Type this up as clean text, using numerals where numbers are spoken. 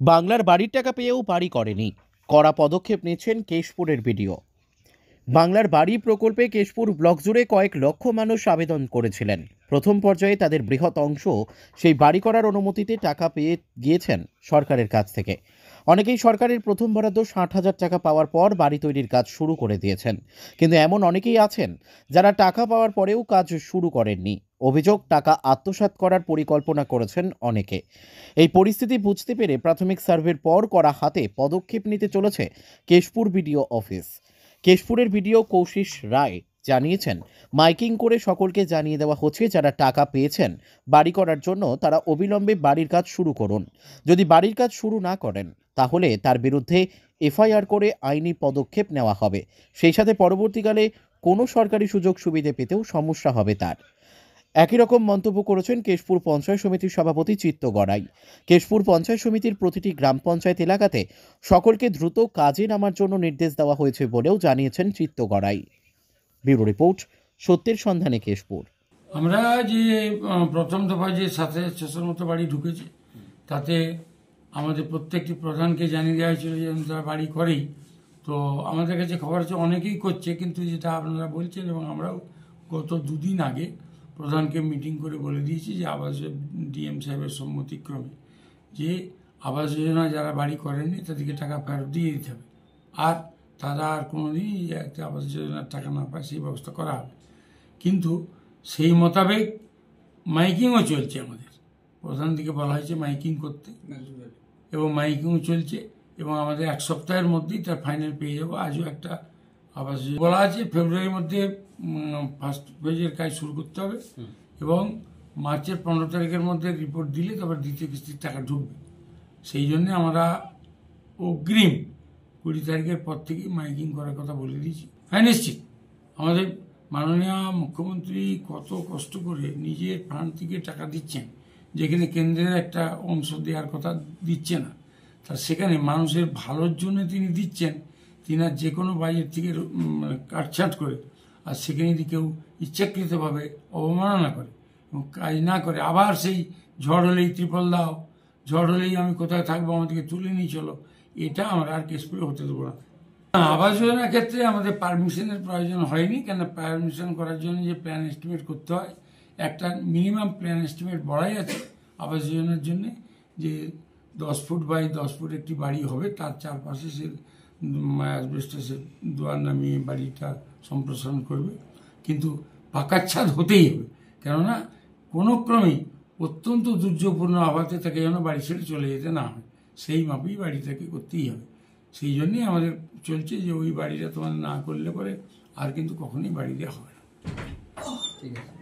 বাংলার বাড়ির টাকা পেয়েও বাড়ি করেনি, কড়া পদক্ষেপ নিচ্ছেন কেশপুরের বিডিও। বাংলার বাড়ি প্রকল্পে কেশপুর ব্লক জুড়ে কয়েক লক্ষ মানুষ আবেদন করেছিলেন। প্রথম পর্যায়ে তাদের বৃহৎ অংশ সেই বাড়ি করার অনুমতিতে টাকা পেয়ে গিয়েছেন সরকারের কাছ থেকে। অনেকেই সরকারের প্রথম বরাদ্দ 60,000 টাকা পাওয়ার পর বাড়ি তৈরির কাজ শুরু করে দিয়েছেন, কিন্তু এমন অনেকেই আছেন যারা টাকা পাওয়ার পরেও কাজ শুরু করেননি। অভিযোগ, টাকা আত্মসাৎ করার পরিকল্পনা করেছেন অনেকে। এই পরিস্থিতি বুঝতে পেরে প্রাথমিক সার্ভের পর করা হাতে পদক্ষেপ নিতে চলেছে Keshpur BDO office. কেশপুরের BDO Kaushik রায় জানিয়েছেন, মাইকিং করে সকলকে জানিয়ে দেওয়া হচ্ছে যারা টাকা পেয়েছেন বাড়ি করার জন্য তারা অবিলম্বে বাড়ির কাজ শুরু করুন। যদি বাড়ির কাজ শুরু না করেন তাহলে তার বিরুদ্ধে এফআইআর করে আইনি পদক্ষেপ নেওয়া হবে। সেই সাথে পরবর্তীকালে কোনো সরকারি সুযোগ সুবিধে পেতেও সমস্যা হবে তার। একই রকম মন্তব্য করেছেন কেশপুর পঞ্চায়েত সমিতির সভাপতি চিত্ত গড়াই। কেশপুর পঞ্চায়েত সমিতির প্রতিটি গ্রাম পঞ্চায়েত এলাকাতে সকলকে দ্রুত কাজে নামার জন্য নির্দেশ দেওয়া হয়েছে বলেও জানিয়েছেন চিত্ত গড়াই। ব্যুরো রিপোর্ট, সত্যের সন্ধানে কেশপুর। আমরা যে প্রথম দফায় যে 7,600 মতো বাড়ি ঢুকেছে, তাতে আমাদের প্রত্যেকটি প্রধানকে জানিয়ে দেওয়া হয়েছিল যে তারা বাড়ি করেই। তো আমাদের কাছে খবর আছে অনেকেই করছে, কিন্তু যেটা আপনারা বলছেন এবং আমরাও গত দুদিন আগে প্রধানকে মিটিং করে বলে দিয়েছি যে আবাস ডিএম সাহেবের সম্মতিক্রমে যে আবাস যোজনা যারা বাড়ি করেনি তাদেরকে টাকা ফেরত দিয়ে দিতে হবে, আর তারা আর কোনোদিনই যাতে আবাস যোজনার টাকা না পায় সেই ব্যবস্থা করা হবে। কিন্তু সেই মোতাবেক মাইকিংও চলছে। আমাদের প্রধান দিকে বলা হয়েছে মাইকিং করতে, এবং মাইকিংও চলছে, এবং আমাদের এক সপ্তাহের মধ্যেই তার ফাইনাল পেয়ে যাবো। আজও একটা আবাস বলা আছে ফেব্রুয়ারির মধ্যে ফার্স্ট ফেজের কাজ শুরু করতে হবে, এবং মার্চের 15 তারিখের মধ্যে রিপোর্ট দিলে তারপর দ্বিতীয় কিস্তির টাকা ঢুকবে। সেই জন্যে আমরা অগ্রিম 20 তারিখের পর থেকেই মাইকিং করার কথা বলে দিয়েছি। হ্যাঁ, নিশ্চিত আমাদের মাননীয় মুখ্যমন্ত্রী কত কষ্ট করে নিজের ফান্ড থেকে টাকা দিচ্ছেন, যেখানে কেন্দ্রের একটা অংশ দেওয়ার কথা দিচ্ছে না, তা সেখানে মানুষের ভালোর জন্য তিনি দিচ্ছেন। তিনি আর যে কোনো বাজেট থেকে কাটছাঁট করে, আর সেখানে যদি কেউ ইচ্ছাকৃতভাবে অবমাননা করে এবং কাজ না করে, আবার সেই ঝড় হলেই ত্রিপল দাও, ঝড় হলেই আমি কোথায় থাকবো, আমাদেরকে তুলে নিয়ে চলো, এটা আমরা আর কেশপুরে হতে দেবো না। আবাস যোজনার ক্ষেত্রে আমাদের পারমিশনের প্রয়োজন হয়নি, কেন পারমিশন করার জন্য যে প্ল্যান এস্টিমেট করতে হয়, একটা মিনিমাম প্ল্যান এস্টিমেট বলাই আছে আবাস যোজনার জন্য, যে 10 ফুট বাই 10 ফুট একটি বাড়ি হবে, তার চারপাশে সে অ্যাসবেস্টসের দুয়ার নামিয়ে বাড়িটা সম্প্রসারণ করবে, কিন্তু পাকার ছাদ হতেই হবে। কেননা কোনো ক্রমেই অত্যন্ত দুর্যোগপূর্ণ আবহাওয়াতে তাকে যেন বাড়ি ছেড়ে চলে যেতে না হয়, সেই মাপেই বাড়িটাকে করতেই হবে। সেই জন্যই আমাদের চলছে যে ওই বাড়িটা তোমাদের না করলে পরে আর কিন্তু কখনোই বাড়ি দেওয়া হবে না। ঠিক আছে।